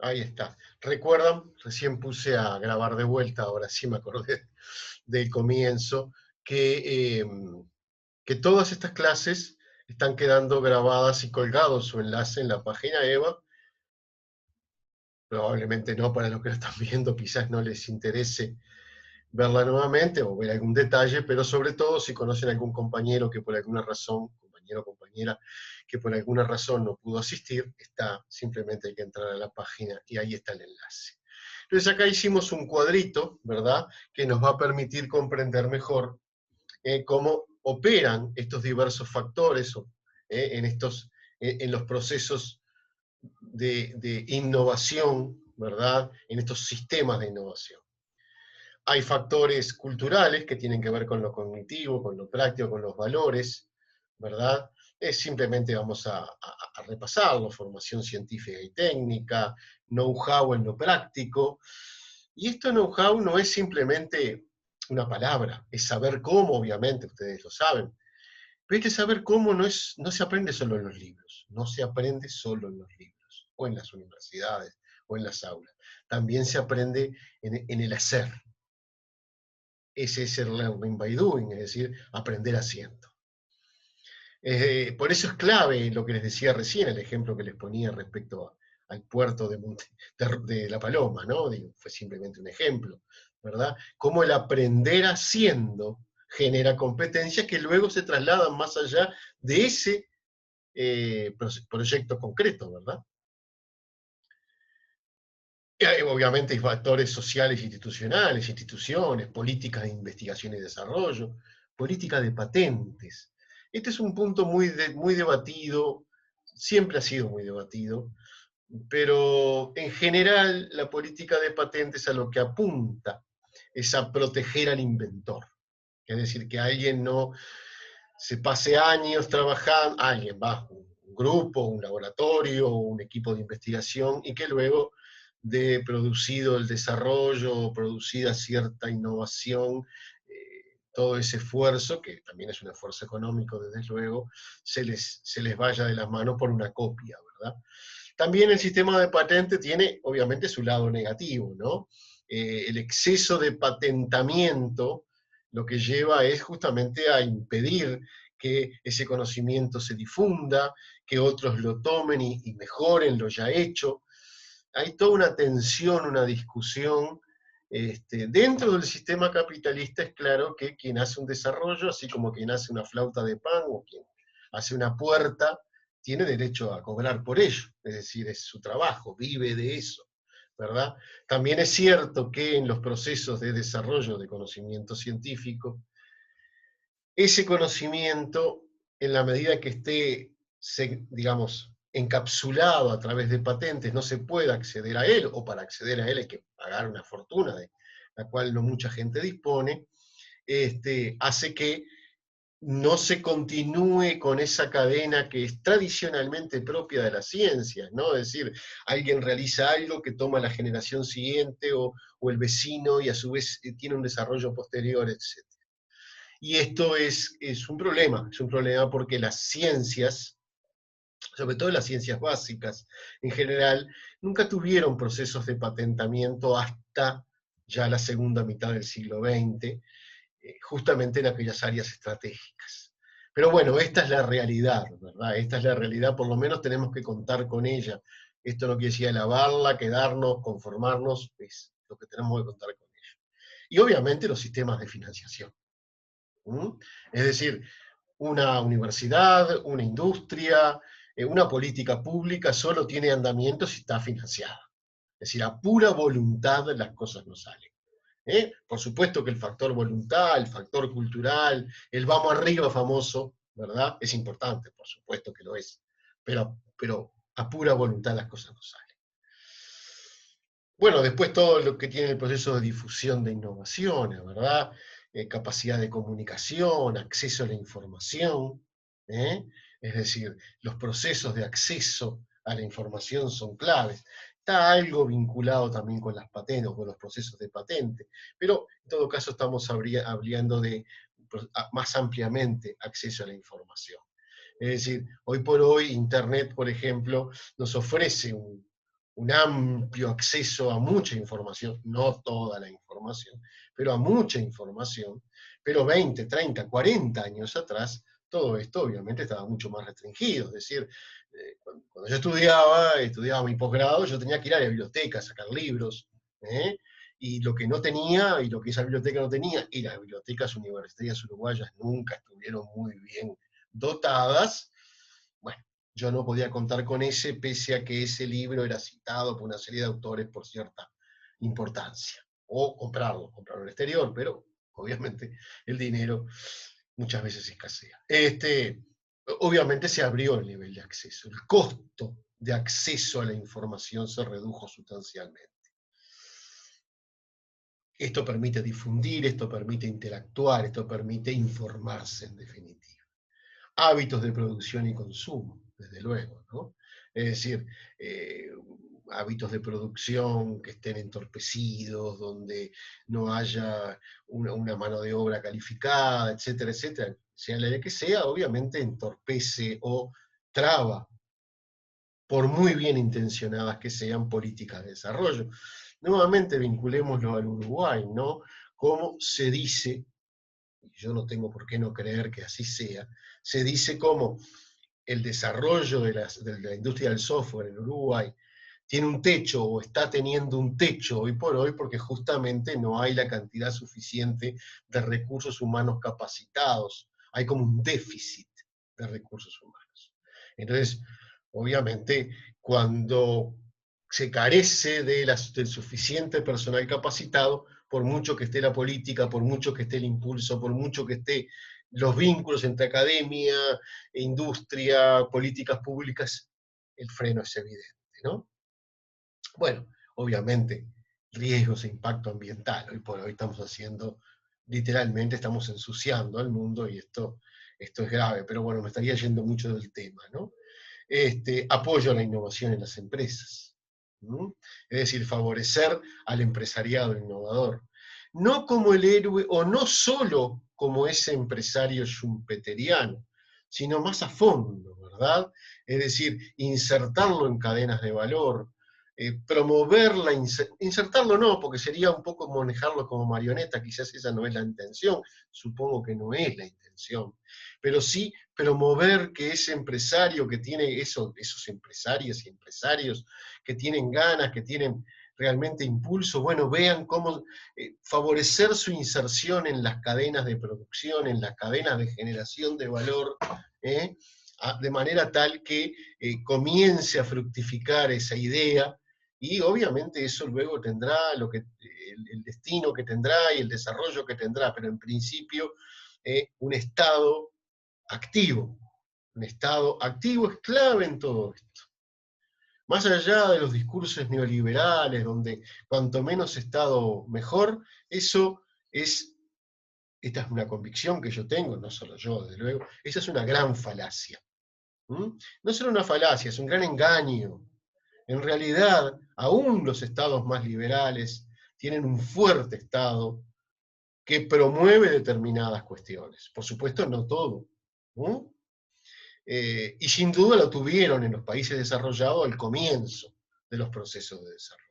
Ahí está. ¿Recuerdan? Recién puse a grabar de vuelta, ahora sí me acordé del comienzo, que todas estas clases están quedando grabadas y colgados su enlace en la página EVA. Probablemente no para los que lo están viendo, quizás no les interese verla nuevamente o ver algún detalle, pero sobre todo si conocen algún compañero que por alguna razón, compañero o compañera, que por alguna razón no pudo asistir, simplemente hay que entrar a la página y ahí está el enlace. Entonces acá hicimos un cuadrito, ¿verdad?, que nos va a permitir comprender mejor cómo operan estos diversos factores en los procesos de innovación, ¿verdad?, en estos sistemas de innovación. Hay factores culturales que tienen que ver con lo cognitivo, con lo práctico, con los valores, ¿verdad? Simplemente vamos a repasarlo: formación científica y técnica, know-how en lo práctico. Y esto know-how no es simplemente una palabra, es saber cómo, obviamente, ustedes lo saben. Pero hay que saber cómo no se aprende solo en los libros, no se aprende solo en los libros, o en las universidades, o en las aulas. También se aprende en el hacer. Ese es el learning by doing, es decir, aprender haciendo. Por eso es clave lo que les decía recién, el ejemplo que les ponía respecto al puerto de La Paloma, ¿no? Digo, fue simplemente un ejemplo, ¿verdad? Cómo el aprender haciendo genera competencias que luego se trasladan más allá de ese proyecto concreto, ¿verdad? Obviamente hay factores sociales e institucionales, instituciones, políticas de investigación y desarrollo, política de patentes. Este es un punto muy debatido, siempre ha sido muy debatido, pero en general la política de patentes a lo que apunta es a proteger al inventor. Es decir, que alguien no se pase años trabajando, un grupo, un laboratorio, un equipo de investigación, y que luego de producido el desarrollo, producida cierta innovación, todo ese esfuerzo, que también es un esfuerzo económico desde luego, se les vaya de las manos por una copia, ¿verdad? También el sistema de patente tiene obviamente su lado negativo, ¿no? El exceso de patentamiento lo que lleva es justamente a impedir que ese conocimiento se difunda, que otros lo tomen y mejoren lo ya hecho. Hay toda una tensión, una discusión. Dentro del sistema capitalista es claro que quien hace un desarrollo, así como quien hace una flauta de pan o quien hace una puerta, tiene derecho a cobrar por ello, es decir, es su trabajo, vive de eso, ¿verdad? También es cierto que en los procesos de desarrollo de conocimiento científico, ese conocimiento, en la medida que esté, digamos, encapsulado a través de patentes, no se puede acceder a él, o para acceder a él hay que pagar una fortuna de la cual no mucha gente dispone, hace que no se continúe con esa cadena que es tradicionalmente propia de las ciencias, ¿no? Es decir, alguien realiza algo que toma la generación siguiente o el vecino y a su vez tiene un desarrollo posterior, etc. Y esto es un problema porque las ciencias, sobre todo las ciencias básicas en general, nunca tuvieron procesos de patentamiento hasta ya la segunda mitad del siglo XX, justamente en aquellas áreas estratégicas. Pero bueno, esta es la realidad, ¿verdad? Esta es la realidad, por lo menos tenemos que contar con ella. Esto no quiere decir alabarla, quedarnos, conformarnos, es lo que tenemos que contar con ella. Y obviamente los sistemas de financiación. ¿Mm? Es decir, una universidad, una industria, una política pública solo tiene andamiento si está financiada. Es decir, a pura voluntad las cosas no salen. Por supuesto que el factor voluntad, el factor cultural, el vamos arriba famoso, ¿verdad? Es importante, por supuesto que lo es, pero a pura voluntad las cosas no salen. Bueno, después todo lo que tiene el proceso de difusión de innovaciones, ¿verdad? Capacidad de comunicación, acceso a la información, ¿eh? Es decir, los procesos de acceso a la información son claves. Está algo vinculado también con las patentes o con los procesos de patente, pero en todo caso estamos hablando de más ampliamente acceso a la información. Es decir, hoy por hoy Internet, por ejemplo, nos ofrece un amplio acceso a mucha información, no toda la información, pero a mucha información, pero 20, 30, 40 años atrás, todo esto obviamente estaba mucho más restringido, es decir, cuando yo estudiaba mi posgrado, yo tenía que ir a la biblioteca a sacar libros, ¿eh? Y lo que no tenía, y lo que esa biblioteca no tenía, y las bibliotecas universitarias uruguayas nunca estuvieron muy bien dotadas, bueno, yo no podía contar con ese, pese a que ese libro era citado por una serie de autores por cierta importancia. O comprarlo en el exterior, pero obviamente el dinero muchas veces escasea. Obviamente se abrió el nivel de acceso, el costo de acceso a la información se redujo sustancialmente. Esto permite difundir, esto permite interactuar, esto permite informarse en definitiva. Hábitos de producción y consumo, desde luego, ¿no? Es decir, eh, hábitos de producción que estén entorpecidos, donde no haya una mano de obra calificada, etcétera, etcétera, sea la que sea, obviamente entorpece o traba, por muy bien intencionadas que sean, políticas de desarrollo. Nuevamente vinculémoslo al Uruguay, ¿no? Como se dice, y yo no tengo por qué no creer que así sea, se dice como el desarrollo de la industria del software en Uruguay tiene un techo o está teniendo un techo hoy por hoy porque justamente no hay la cantidad suficiente de recursos humanos capacitados. Hay como un déficit de recursos humanos. Entonces, obviamente, cuando se carece del suficiente personal capacitado, por mucho que esté la política, por mucho que esté el impulso, por mucho que esté los vínculos entre academia, industria, políticas públicas, el freno es evidente, ¿no? Bueno, obviamente, riesgos e impacto ambiental. Hoy por hoy estamos haciendo, literalmente estamos ensuciando al mundo y esto es grave, pero bueno, me estaría yendo mucho del tema, ¿no? Apoyo a la innovación en las empresas. ¿No? Es decir, favorecer al empresariado innovador. No como el héroe, o no solo como ese empresario schumpeteriano, sino más a fondo, ¿verdad? Es decir, insertarlo en cadenas de valor, promoverla, insertarlo no, porque sería un poco manejarlo como marioneta, quizás esa no es la intención, supongo que no es la intención, pero sí promover que ese empresario que tiene esos empresarias y empresarios que tienen ganas, que tienen realmente impulso, bueno, vean cómo favorecer su inserción en las cadenas de producción, en las cadenas de generación de valor, de manera tal que comience a fructificar esa idea y obviamente eso luego tendrá el destino que tendrá y el desarrollo que tendrá, pero en principio un Estado activo. Un Estado activo es clave en todo esto. Más allá de los discursos neoliberales, donde cuanto menos Estado mejor, eso es, esta es una convicción que yo tengo, no solo yo, desde luego, esa es una gran falacia. ¿Mm? No solo una falacia, es un gran engaño. En realidad, aún los estados más liberales tienen un fuerte Estado que promueve determinadas cuestiones. Por supuesto, no todo. ¿No? Y sin duda lo tuvieron en los países desarrollados al comienzo de los procesos de desarrollo.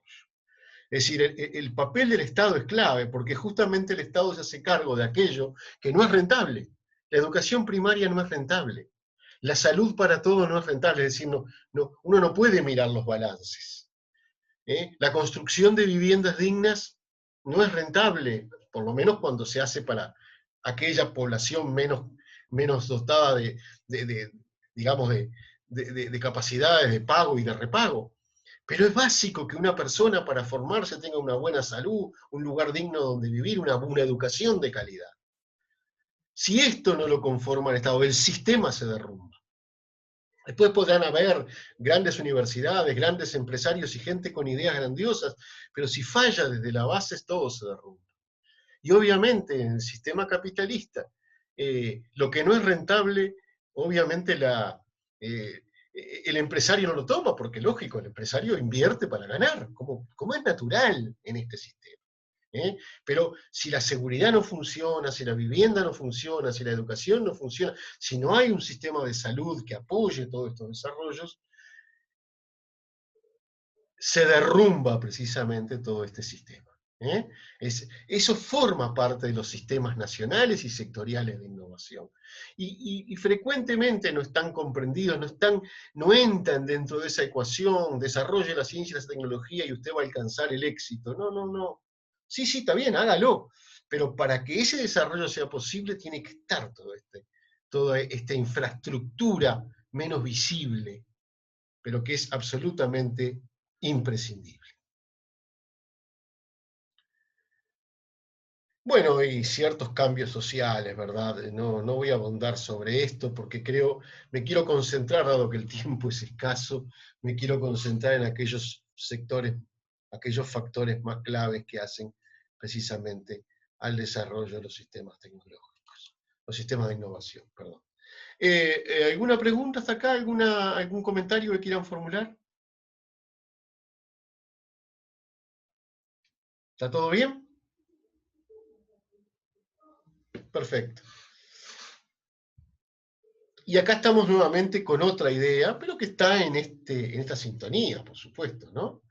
Es decir, el papel del Estado es clave porque justamente el Estado se hace cargo de aquello que no es rentable. La educación primaria no es rentable. La salud para todos no es rentable, es decir, uno no puede mirar los balances. La construcción de viviendas dignas no es rentable, por lo menos cuando se hace para aquella población menos dotada de digamos, de capacidades de pago y de repago. Pero es básico que una persona para formarse tenga una buena salud, un lugar digno donde vivir, una educación de calidad. Si esto no lo conforma el Estado, el sistema se derrumba. Después podrán haber grandes universidades, grandes empresarios y gente con ideas grandiosas, pero si falla desde la base, todo se derrumba. Y obviamente en el sistema capitalista, lo que no es rentable, obviamente el empresario no lo toma, porque lógico, el empresario invierte para ganar, como es natural en este sistema. ¿Eh? Pero si la seguridad no funciona, si la vivienda no funciona, si la educación no funciona, si no hay un sistema de salud que apoye todos estos desarrollos, se derrumba precisamente todo este sistema. ¿Eh? Eso forma parte de los sistemas nacionales y sectoriales de innovación. Y frecuentemente no están comprendidos, no entran dentro de esa ecuación, desarrolle la ciencia y la tecnología y usted va a alcanzar el éxito. No, no, no. Sí, sí, está bien, hágalo. Pero para que ese desarrollo sea posible tiene que estar toda esta infraestructura menos visible, pero que es absolutamente imprescindible. Bueno, y ciertos cambios sociales, ¿verdad? No voy a abundar sobre esto porque me quiero concentrar, dado que el tiempo es escaso, me quiero concentrar en aquellos sectores, aquellos factores más claves que hacen precisamente al desarrollo de los sistemas tecnológicos, los sistemas de innovación, perdón. ¿Alguna pregunta hasta acá? ¿Algún comentario que quieran formular? ¿Está todo bien? Perfecto. Y acá estamos nuevamente con otra idea, pero que está en esta sintonía, por supuesto, ¿no?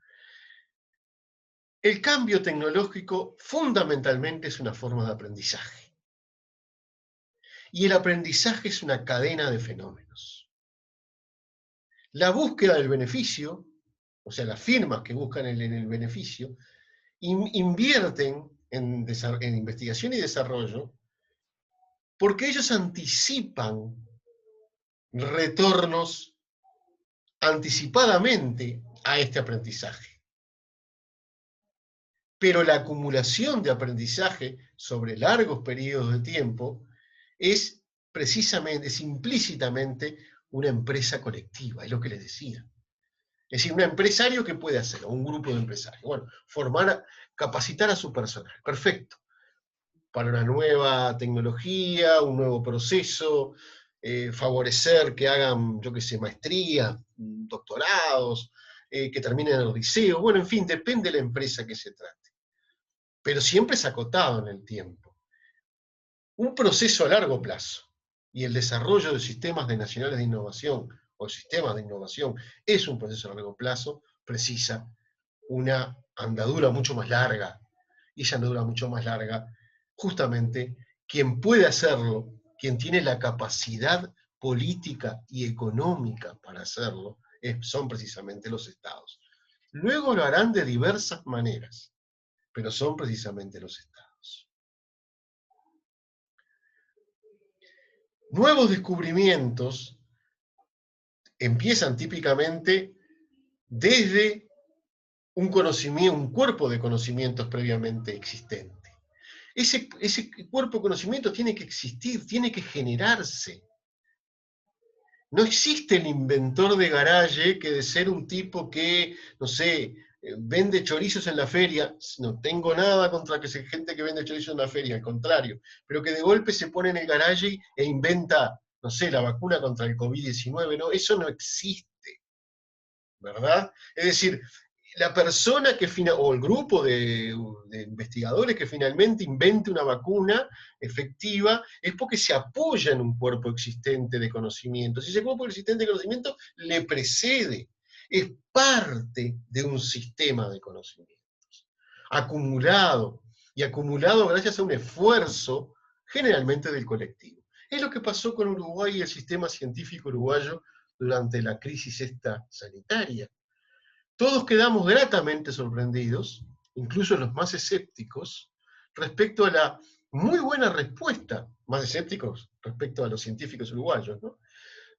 El cambio tecnológico fundamentalmente es una forma de aprendizaje. Y el aprendizaje es una cadena de fenómenos. La búsqueda del beneficio, o sea, las firmas que buscan en el beneficio, invierten en investigación y desarrollo porque ellos anticipan retornos anticipadamente a este aprendizaje. Pero la acumulación de aprendizaje sobre largos periodos de tiempo es precisamente, es implícitamente una empresa colectiva, es lo que les decía. Es decir, un empresario que puede hacer, o un grupo de empresarios. Bueno, capacitar a su personal, perfecto. Para una nueva tecnología, un nuevo proceso, favorecer que hagan, yo qué sé, maestrías, doctorados, que terminen el liceo, bueno, en fin, depende de la empresa que se trate. Pero siempre es acotado en el tiempo. Un proceso a largo plazo y el desarrollo de sistemas nacionales de innovación o sistemas de innovación es un proceso a largo plazo, precisa una andadura mucho más larga. Y esa andadura mucho más larga, justamente, quien puede hacerlo, quien tiene la capacidad política y económica para hacerlo, son precisamente los estados. Luego lo harán de diversas maneras, pero son precisamente los estados. Nuevos descubrimientos empiezan típicamente desde un cuerpo de conocimientos previamente existente. Ese cuerpo de conocimientos tiene que existir, tiene que generarse. No existe el inventor de garaje que de ser un tipo que, no sé, vende chorizos en la feria, no tengo nada contra gente que vende chorizos en la feria, al contrario, pero que de golpe se pone en el garaje e inventa, no sé, la vacuna contra el COVID-19, no, eso no existe, ¿verdad? Es decir, la persona o el grupo de investigadores que finalmente invente una vacuna efectiva es porque se apoya en un cuerpo existente de conocimientos. Y ese cuerpo existente de conocimiento le precede, es parte de un sistema de conocimientos, acumulado, y acumulado gracias a un esfuerzo generalmente del colectivo. Es lo que pasó con Uruguay y el sistema científico uruguayo durante la crisis esta sanitaria. Todos quedamos gratamente sorprendidos, incluso los más escépticos, respecto a la muy buena respuesta, más escépticos respecto a los científicos uruguayos, ¿no?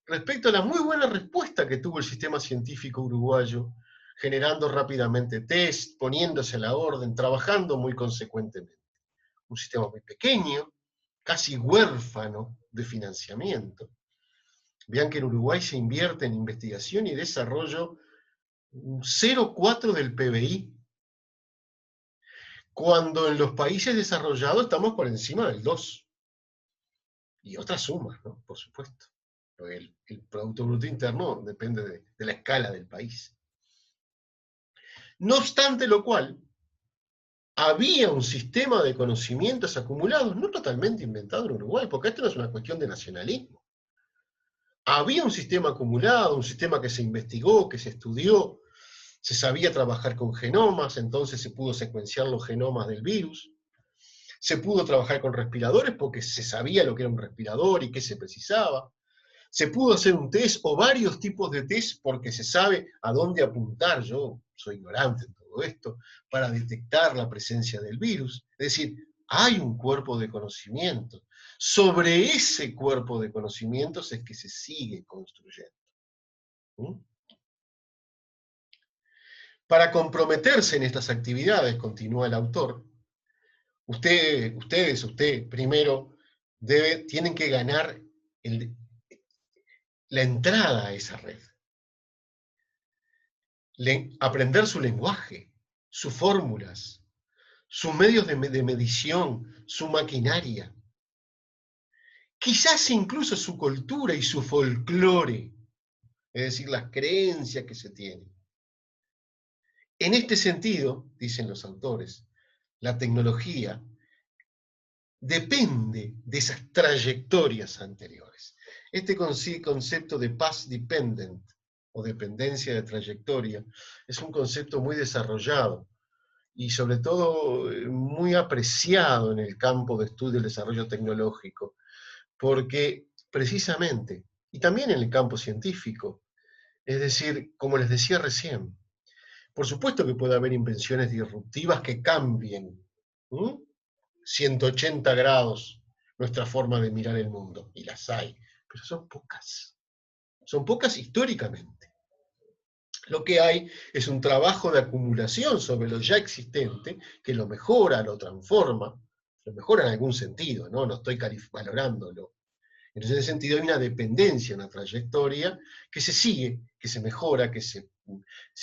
Respecto a la muy buena respuesta que tuvo el sistema científico uruguayo, generando rápidamente test, poniéndose a la orden, trabajando muy consecuentemente. Un sistema muy pequeño, casi huérfano de financiamiento. Vean que en Uruguay se invierte en investigación y desarrollo 0,4 del PBI, cuando en los países desarrollados estamos por encima del 2. Y otras sumas, ¿no? Por supuesto. El Producto Bruto Interno depende de la escala del país. No obstante lo cual, había un sistema de conocimientos acumulados, no totalmente inventado en Uruguay, porque esto no es una cuestión de nacionalismo. Había un sistema acumulado, un sistema que se investigó, que se estudió, Se sabía trabajar con genomas, entonces se pudo secuenciar los genomas del virus. Se pudo trabajar con respiradores porque se sabía lo que era un respirador y qué se precisaba. Se pudo hacer un test o varios tipos de test porque se sabe a dónde apuntar. Yo soy ignorante en todo esto, para detectar la presencia del virus. Es decir, hay un cuerpo de conocimiento. Sobre ese cuerpo de conocimientos es que se sigue construyendo. ¿Mm? Para comprometerse en estas actividades, continúa el autor, usted primero tienen que ganar la entrada a esa red, aprender su lenguaje, sus fórmulas, sus medios de medición, su maquinaria, quizás incluso su cultura y su folclore, es decir, las creencias que se tienen. En este sentido, dicen los autores, la tecnología depende de esas trayectorias anteriores. Este concepto de past dependent, o dependencia de trayectoria, es un concepto muy desarrollado y sobre todo muy apreciado en el campo de estudio del desarrollo tecnológico, porque precisamente, y también en el campo científico, es decir, como les decía recién, por supuesto que puede haber invenciones disruptivas que cambien 180 grados nuestra forma de mirar el mundo, y las hay, pero son pocas históricamente. Lo que hay es un trabajo de acumulación sobre lo ya existente, que lo mejora, lo transforma, lo mejora en algún sentido, no estoy valorándolo. En ese sentido hay una dependencia, una trayectoria que se sigue, que se mejora, que se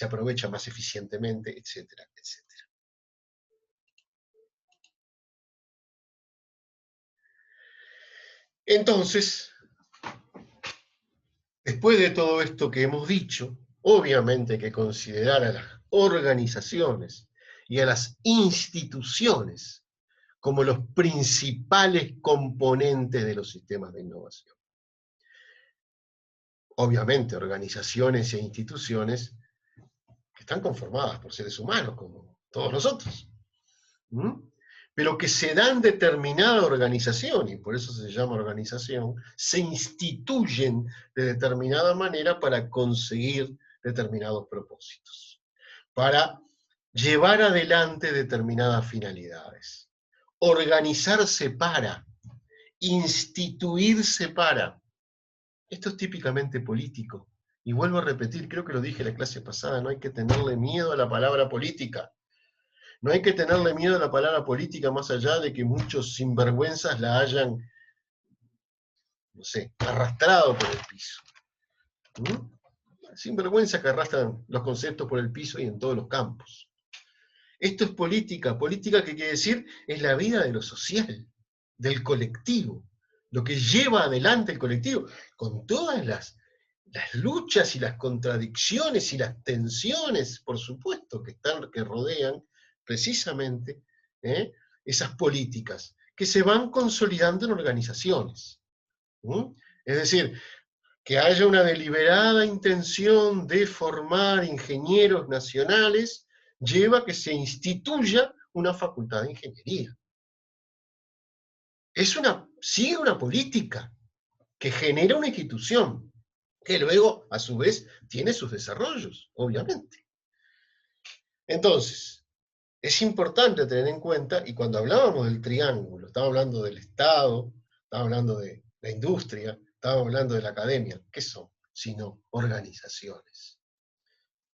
aprovecha más eficientemente, etcétera, etcétera. Entonces, después de todo esto que hemos dicho, obviamente hay que considerar a las organizaciones y a las instituciones como los principales componentes de los sistemas de innovación. Obviamente, organizaciones e instituciones que están conformadas por seres humanos, como todos nosotros, pero que se dan determinada organización, y por eso se llama organización, se instituyen de determinada manera para conseguir determinados propósitos, para llevar adelante determinadas finalidades, organizarse para, instituirse para. Esto es típicamente político. Y vuelvo a repetir, creo que lo dije en la clase pasada, no hay que tenerle miedo a la palabra política. No hay que tenerle miedo a la palabra política más allá de que muchos sinvergüenzas la hayan, no sé, arrastrado por el piso. Sinvergüenzas que arrastran los conceptos por el piso y en todos los campos. Esto es política. Política, ¿qué quiere decir? Es la vida de lo social, del colectivo, lo que lleva adelante el colectivo, con todas las luchas y las contradicciones y las tensiones, por supuesto, que rodean precisamente esas políticas, que se van consolidando en organizaciones. Es decir, que haya una deliberada intención de formar ingenieros nacionales, lleva a que se instituya una facultad de ingeniería. Sigue una política que genera una institución, que luego, a su vez, tiene sus desarrollos, obviamente. Entonces, es importante tener en cuenta, y cuando hablábamos del triángulo, estaba hablando del Estado, estaba hablando de la industria, estaba hablando de la academia, ¿qué son? Sino organizaciones.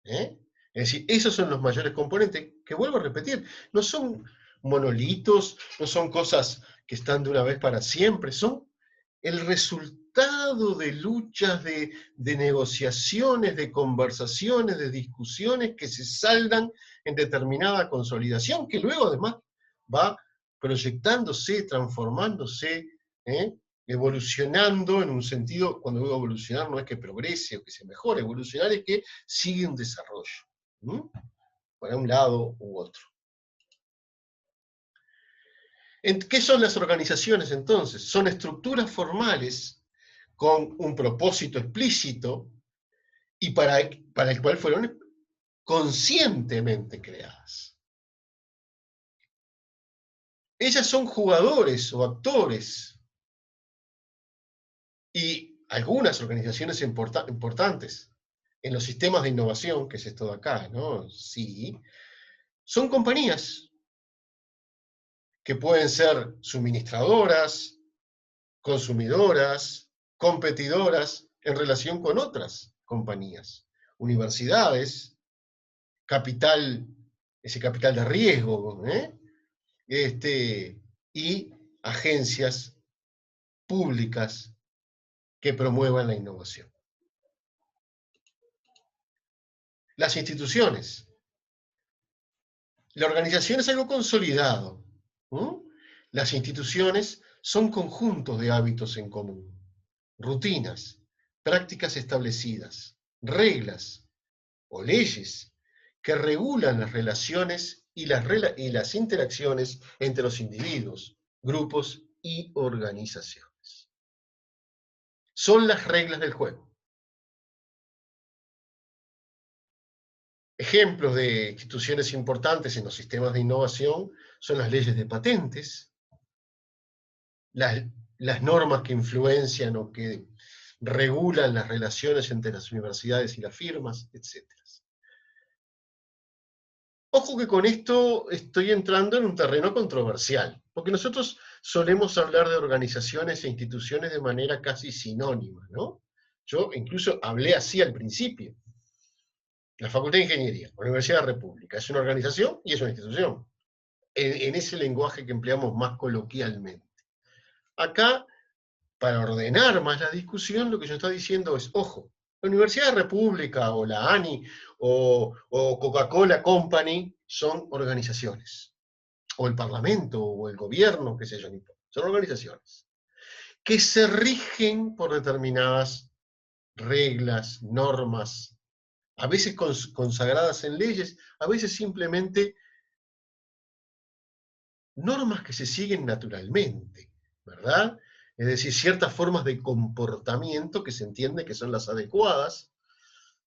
Es decir, esos son los mayores componentes, que vuelvo a repetir, no son monolitos, no son cosas que están de una vez para siempre, son el resultado de luchas, de negociaciones, de conversaciones, de discusiones que se saldan en determinada consolidación, que luego además va proyectándose, transformándose, evolucionando en un sentido, cuando digo evolucionar no es que progrese o que se mejore, evolucionar es que sigue un desarrollo, para un lado u otro. ¿Qué son las organizaciones entonces? Son estructuras formales con un propósito explícito y para el cual fueron conscientemente creadas. Ellas son jugadores o actores, y algunas organizaciones importantes en los sistemas de innovación, que es esto de acá, ¿no? Sí, son compañías que pueden ser suministradoras, consumidoras, competidoras en relación con otras compañías, universidades, capital, ese capital de riesgo, y agencias públicas que promuevan la innovación. Las instituciones. La organización es algo consolidado. Las instituciones son conjuntos de hábitos en común, rutinas, prácticas establecidas, reglas o leyes que regulan las relaciones y las interacciones entre los individuos, grupos y organizaciones. Son las reglas del juego. Ejemplos de instituciones importantes en los sistemas de innovación son las leyes de patentes, las normas que influencian o que regulan las relaciones entre las universidades y las firmas, etc. Ojo que con esto estoy entrando en un terreno controversial, porque nosotros solemos hablar de organizaciones e instituciones de manera casi sinónima, ¿no? Yo incluso hablé así al principio. La Facultad de Ingeniería, Universidad de la República, es una organización y es una institución, en ese lenguaje que empleamos más coloquialmente. Acá, para ordenar más la discusión, lo que yo estoy diciendo es, ojo, la Universidad de la República, o la ANI, o Coca-Cola Company, son organizaciones. O el Parlamento, o el gobierno, qué sé yo, son organizaciones. Que se rigen por determinadas reglas, normas, a veces consagradas en leyes, a veces simplemente normas que se siguen naturalmente, ¿verdad? Es decir, ciertas formas de comportamiento que se entiende que son las adecuadas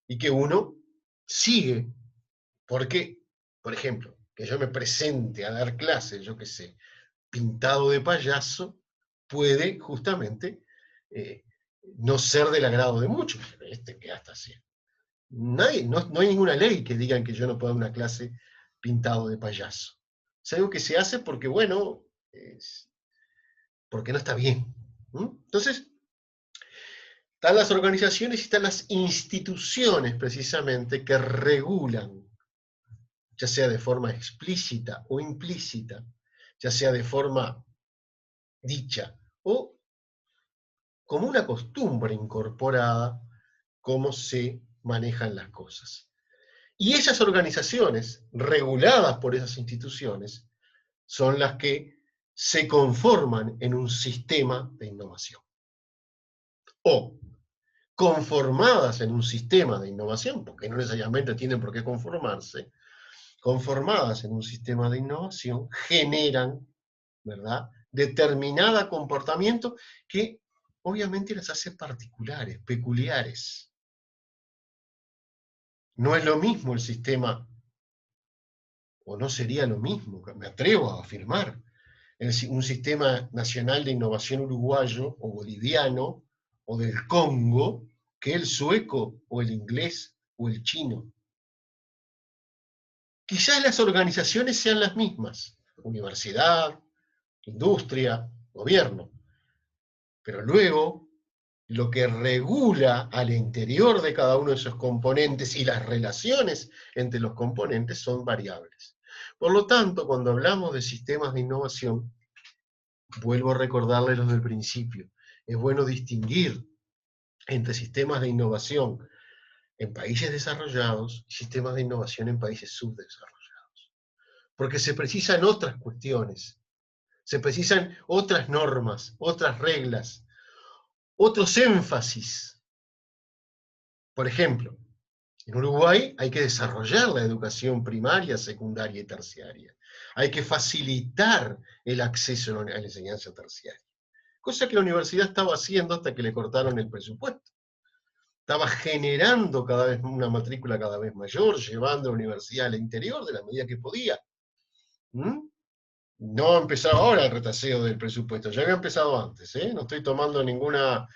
y que uno sigue. Porque, por ejemplo, que yo me presente a dar clases, yo qué sé, pintado de payaso, puede justamente no ser del agrado de muchos. Que hasta así. No hay ninguna ley que diga que yo no pueda dar una clase pintado de payaso. Es algo que se hace porque, bueno, porque no está bien. Entonces, están las organizaciones y están las instituciones, precisamente, que regulan, ya sea de forma explícita o implícita, ya sea de forma dicha o como una costumbre incorporada, cómo se manejan las cosas. Y esas organizaciones, reguladas por esas instituciones, son las que se conforman en un sistema de innovación. O conformadas en un sistema de innovación, porque no necesariamente tienen por qué conformarse, conformadas en un sistema de innovación, generan, ¿verdad?, determinado comportamiento que obviamente las hace particulares, peculiares. No es lo mismo el sistema, o no sería lo mismo, me atrevo a afirmar, un sistema nacional de innovación uruguayo o boliviano o del Congo que el sueco o el inglés o el chino. Quizás las organizaciones sean las mismas, universidad, industria, gobierno, pero luego lo que regula al interior de cada uno de esos componentes y las relaciones entre los componentes son variables. Por lo tanto, cuando hablamos de sistemas de innovación, vuelvo a recordarles los del principio, es bueno distinguir entre sistemas de innovación en países desarrollados y sistemas de innovación en países subdesarrollados. Porque se precisan otras cuestiones, se precisan otras normas, otras reglas, otros énfasis. Por ejemplo, en Uruguay hay que desarrollar la educación primaria, secundaria y terciaria. Hay que facilitar el acceso a la enseñanza terciaria. Cosa que la universidad estaba haciendo hasta que le cortaron el presupuesto. estaba generando cada vez una matrícula cada vez mayor, llevando a la universidad al interior de la medida que podía. ¿Mm? No ha empezado ahora el retaseo del presupuesto, ya había empezado antes, ¿eh? No estoy tomando ninguna...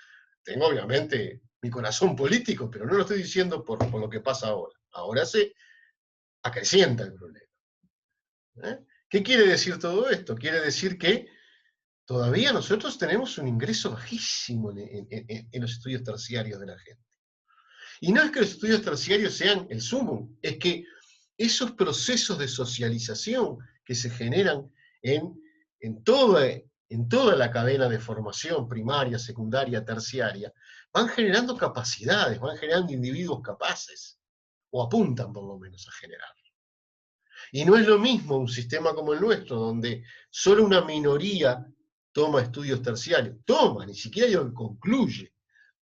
Tengo obviamente mi corazón político, pero no lo estoy diciendo por lo que pasa ahora. Ahora se acrecienta el problema. ¿Eh? ¿Qué quiere decir todo esto? Quiere decir que todavía nosotros tenemos un ingreso bajísimo en los estudios terciarios de la gente. Y no es que los estudios terciarios sean el sumo, es que esos procesos de socialización que se generan en toda la cadena de formación primaria, secundaria, terciaria, van generando capacidades, van generando individuos capaces, o apuntan por lo menos a generar. Y no es lo mismo un sistema como el nuestro, donde solo una minoría toma estudios terciarios, ni siquiera yo concluye,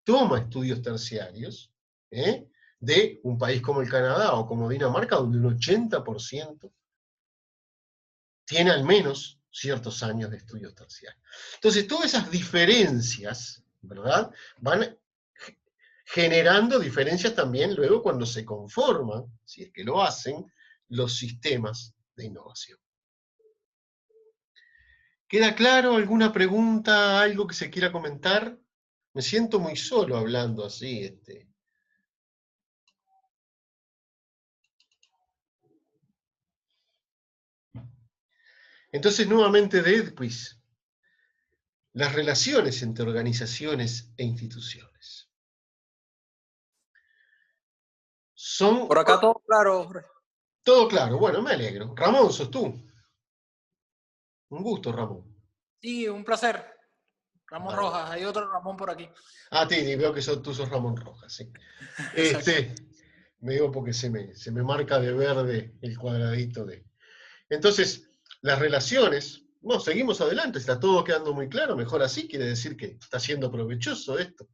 toma estudios terciarios, ¿eh? De un país como el Canadá o como Dinamarca, donde un 80% tiene al menos ciertos años de estudios terciarios. Entonces, todas esas diferencias, ¿verdad?, van generando diferencias también luego cuando se conforman, si es que lo hacen, los sistemas de innovación. ¿Queda claro? ¿Alguna pregunta? ¿Algo que se quiera comentar? Me siento muy solo hablando así. Entonces, nuevamente de EDQUIS, las relaciones entre organizaciones e instituciones. Son... Por acá todo claro, Jorge. Todo claro, bueno, me alegro. Ramón, sos tú. Un gusto, Ramón. Sí, un placer. Ramón Vale. Rojas, hay otro Ramón por aquí. Ah, Tini, veo que tú sos Ramón Rojas, sí. Exacto. Me digo porque se me marca de verde el cuadradito de... Entonces, las relaciones, no, seguimos adelante, está todo quedando muy claro, mejor así, quiere decir que está siendo provechoso esto.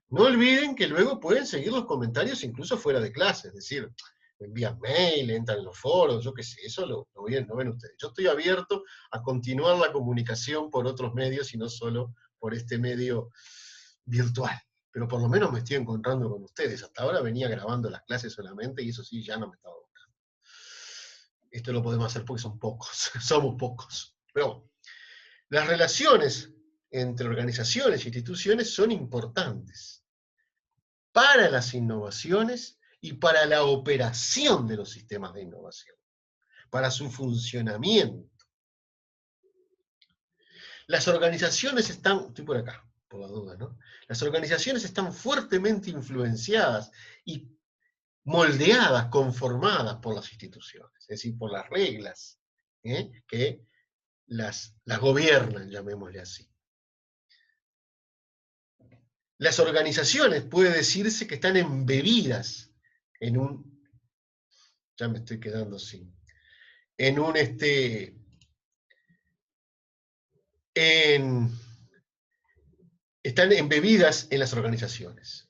No olviden que luego pueden seguir los comentarios incluso fuera de clase, es decir, envían mail, entran en los foros, yo qué sé, eso lo ven ustedes. Yo estoy abierto a continuar la comunicación por otros medios y no solo por este medio virtual. Pero por lo menos me estoy encontrando con ustedes. Hasta ahora venía grabando las clases solamente y eso sí, ya no me estaba buscando. Esto lo podemos hacer porque son pocos, somos pocos. Pero bueno, las relaciones entre organizaciones e instituciones son importantes para las innovaciones y para la operación de los sistemas de innovación, para su funcionamiento. Las organizaciones están, estoy por acá, por la duda, ¿no? Las organizaciones están fuertemente influenciadas y moldeadas, conformadas por las instituciones, es decir, por las reglas, que las gobiernan, llamémosle así. Las organizaciones puede decirse que están embebidas en un, ya me estoy quedando sin, en un están embebidas en las organizaciones.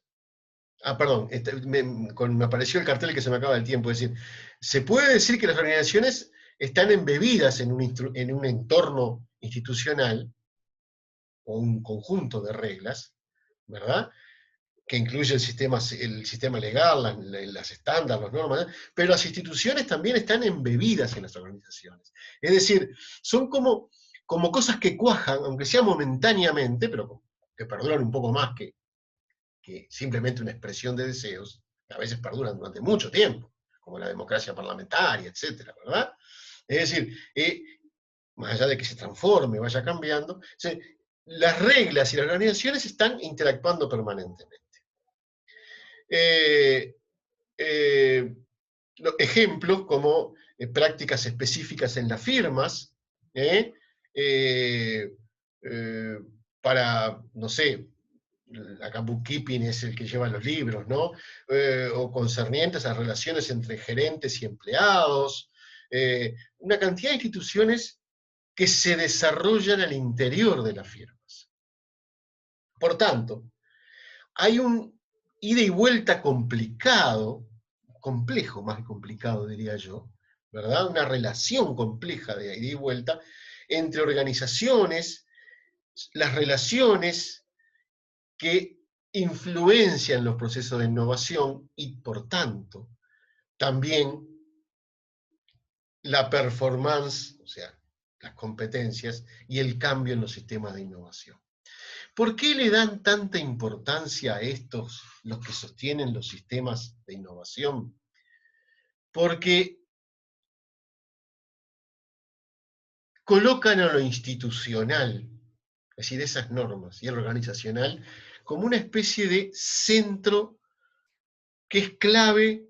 Ah, perdón, me apareció el cartel que se me acaba el tiempo, es decir, se puede decir que las organizaciones están embebidas en un entorno institucional o un conjunto de reglas, ¿verdad?, que incluye el sistema legal, las estándares, las normas, pero las instituciones también están embebidas en las organizaciones. Es decir, son como cosas que cuajan, aunque sea momentáneamente, pero que perduran un poco más que simplemente una expresión de deseos, que a veces perduran durante mucho tiempo, como la democracia parlamentaria, etcétera, ¿verdad? Es decir, más allá de que se transforme, vaya cambiando, las reglas y las organizaciones están interactuando permanentemente. Ejemplos como prácticas específicas en las firmas, para, no sé, acá bookkeeping es el que lleva los libros, ¿no? O concernientes a relaciones entre gerentes y empleados, una cantidad de instituciones que se desarrollan al interior de las firmas. Por tanto, hay un ida y vuelta complejo, más complicado diría yo, ¿verdad? Una relación compleja de ida y vuelta entre organizaciones, las relaciones que influencia en los procesos de innovación y, por tanto, también la performance, o sea, las competencias y el cambio en los sistemas de innovación. ¿Por qué le dan tanta importancia a estos, los que sostienen los sistemas de innovación? Porque colocan a lo institucional, es decir, esas normas y el organizacional, como una especie de centro que es clave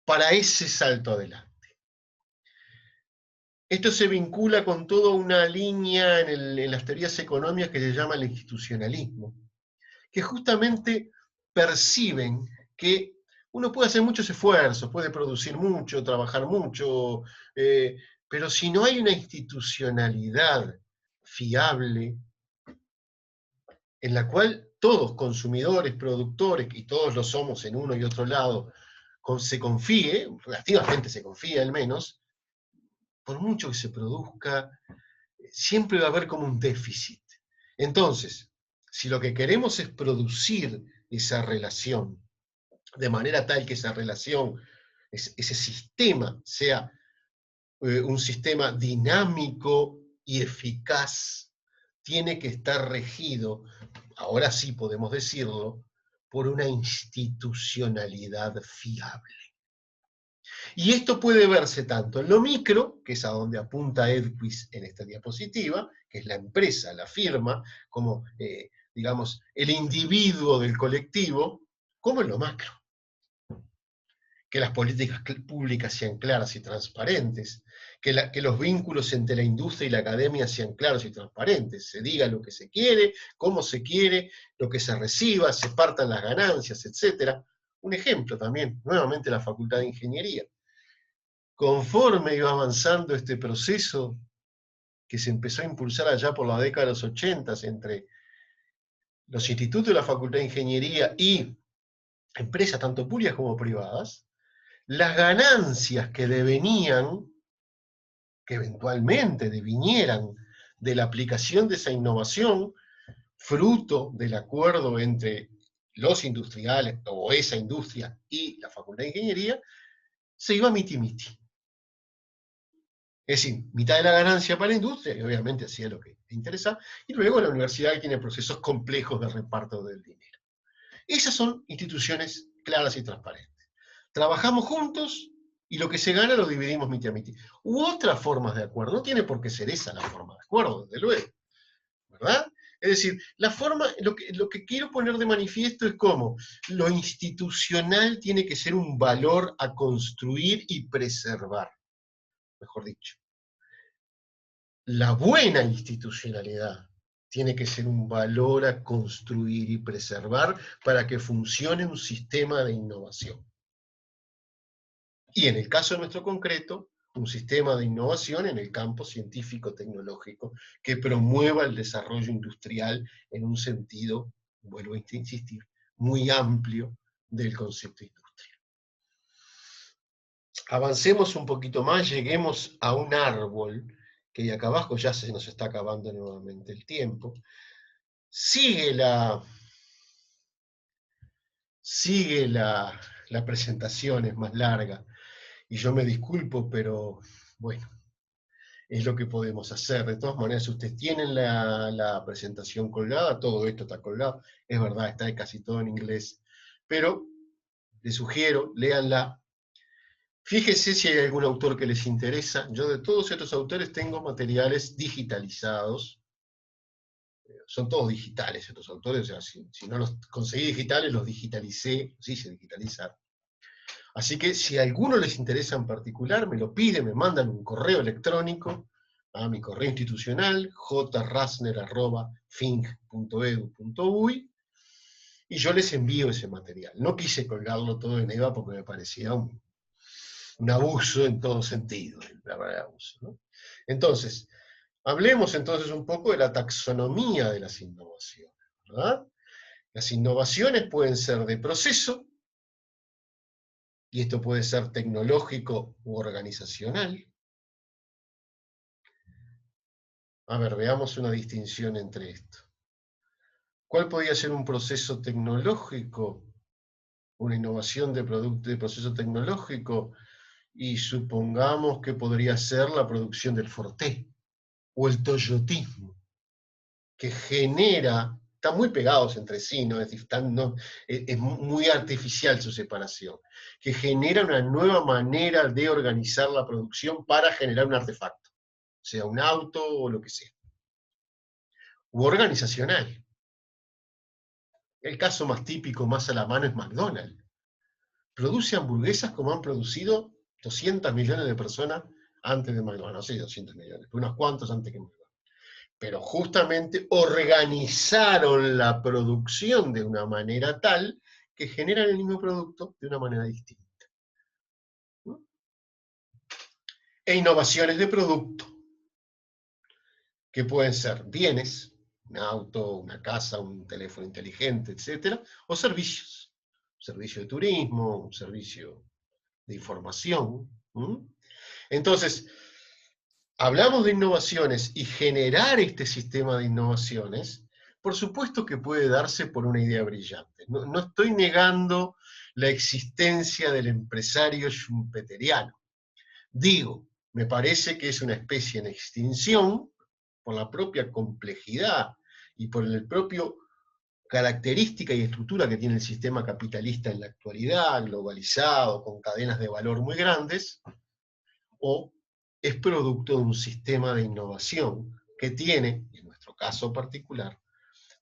para ese salto adelante. Esto se vincula con toda una línea en las teorías económicas que se llama el institucionalismo, que justamente perciben que uno puede hacer muchos esfuerzos, puede producir mucho, trabajar mucho, pero si no hay una institucionalidad fiable, en la cual todos, consumidores, productores, y todos lo somos en uno y otro lado, se confíe, relativamente se confía al menos, por mucho que se produzca, siempre va a haber como un déficit. Entonces, si lo que queremos es producir esa relación, de manera tal que esa relación, ese sistema, sea un sistema dinámico y eficaz, tiene que estar regido, ahora sí podemos decirlo, por una institucionalidad fiable. Y esto puede verse tanto en lo micro, que es a donde apunta Edquist en esta diapositiva, que es la empresa, la firma, como, digamos, el individuo del colectivo, como en lo macro. Que las políticas públicas sean claras y transparentes, que los vínculos entre la industria y la academia sean claros y transparentes, se diga lo que se quiere, cómo se quiere, lo que se reciba, se partan las ganancias, etc. Un ejemplo también, nuevamente la Facultad de Ingeniería. Conforme iba avanzando este proceso, que se empezó a impulsar allá por la década de los 80 entre los institutos de la Facultad de Ingeniería y empresas tanto públicas como privadas, las ganancias que devenían, que eventualmente devinieran de la aplicación de esa innovación, fruto del acuerdo entre los industriales o esa industria y la Facultad de Ingeniería, se iba miti-miti. Es decir, mitad de la ganancia para la industria, y obviamente hacía lo que le interesa, y luego la universidad tiene procesos complejos de reparto del dinero. Esas son instituciones claras y transparentes. Trabajamos juntos y lo que se gana lo dividimos mitad a mitad. U otras formas de acuerdo, no tiene por qué ser esa la forma de acuerdo, desde luego, ¿verdad? Es decir, la forma, lo que quiero poner de manifiesto es cómo lo institucional tiene que ser un valor a construir y preservar, mejor dicho. La buena institucionalidad tiene que ser un valor a construir y preservar para que funcione un sistema de innovación. Y en el caso de nuestro concreto, un sistema de innovación en el campo científico-tecnológico que promueva el desarrollo industrial en un sentido, vuelvo a insistir, muy amplio del concepto de industria. Avancemos un poquito más, lleguemos a un árbol, que acá abajo ya se nos está acabando nuevamente el tiempo. Sigue la presentación, es más larga, y yo me disculpo, pero bueno, es lo que podemos hacer. De todas maneras, ustedes tienen la presentación colgada, todo esto está colgado, es verdad, está casi todo en inglés, pero les sugiero, léanla. Fíjense si hay algún autor que les interesa. Yo de todos estos autores tengo materiales digitalizados. Son todos digitales estos autores, o sea, si no los conseguí digitales, los digitalicé, los hice digitalizar. Así que si a alguno les interesa en particular, me lo piden, me mandan un correo electrónico a mi correo institucional, jrasner@fink.edu.uy, y yo les envío ese material. No quise colgarlo todo en EVA porque me parecía un abuso en todo sentido, la verdad, abuso, ¿no? Entonces, hablemos entonces un poco de la taxonomía de las innovaciones, ¿verdad? Las innovaciones pueden ser de proceso, y esto puede ser tecnológico u organizacional. A ver, veamos una distinción entre esto. ¿Cuál podría ser un proceso tecnológico? Una innovación de producto, de proceso tecnológico, y supongamos que podría ser la producción del Forté, o el toyotismo, que genera, están muy pegados entre sí, ¿no? Es muy artificial su separación, que genera una nueva manera de organizar la producción para generar un artefacto, sea un auto o lo que sea. U organizacional. El caso más típico, más a la mano, es McDonald's. Produce hamburguesas como han producido 200 millones de personas antes de McDonald's. No sé, 200 millones, pero unos cuantos antes que McDonald's. Pero justamente organizaron la producción de una manera tal que generan el mismo producto de una manera distinta. ¿No? E innovaciones de producto, que pueden ser bienes, un auto, una casa, un teléfono inteligente, etcétera, o servicios. Un servicio de turismo, un servicio de información. Entonces, hablamos de innovaciones y generar este sistema de innovaciones, por supuesto que puede darse por una idea brillante. No estoy negando la existencia del empresario schumpeteriano. Digo, me parece que es una especie en extinción por la propia complejidad y por el propio característica y estructura que tiene el sistema capitalista en la actualidad, globalizado, con cadenas de valor muy grandes, o es producto de un sistema de innovación que tiene, en nuestro caso particular,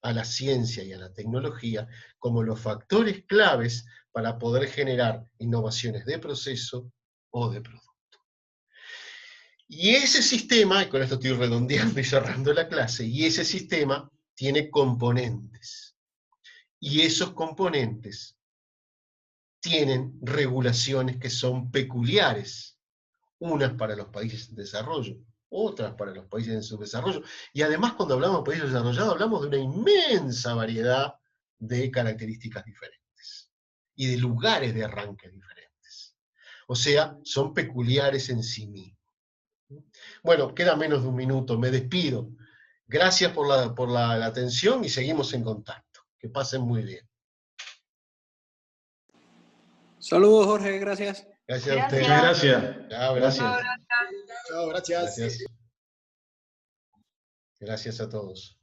a la ciencia y a la tecnología como los factores claves para poder generar innovaciones de proceso o de producto. Y ese sistema, y con esto estoy redondeando y cerrando la clase, y ese sistema tiene componentes. Y esos componentes tienen regulaciones que son peculiares, unas para los países en desarrollo, otras para los países en subdesarrollo. Y además, cuando hablamos de países desarrollados, hablamos de una inmensa variedad de características diferentes y de lugares de arranque diferentes. O sea, son peculiares en sí mismos. Bueno, queda menos de un minuto, me despido. Gracias por la atención y seguimos en contacto. Que pasen muy bien. Saludos, Jorge, gracias. Gracias a ustedes. Muchas gracias. Chao, Gracias. gracias. Chao, gracias. Gracias. Gracias a todos.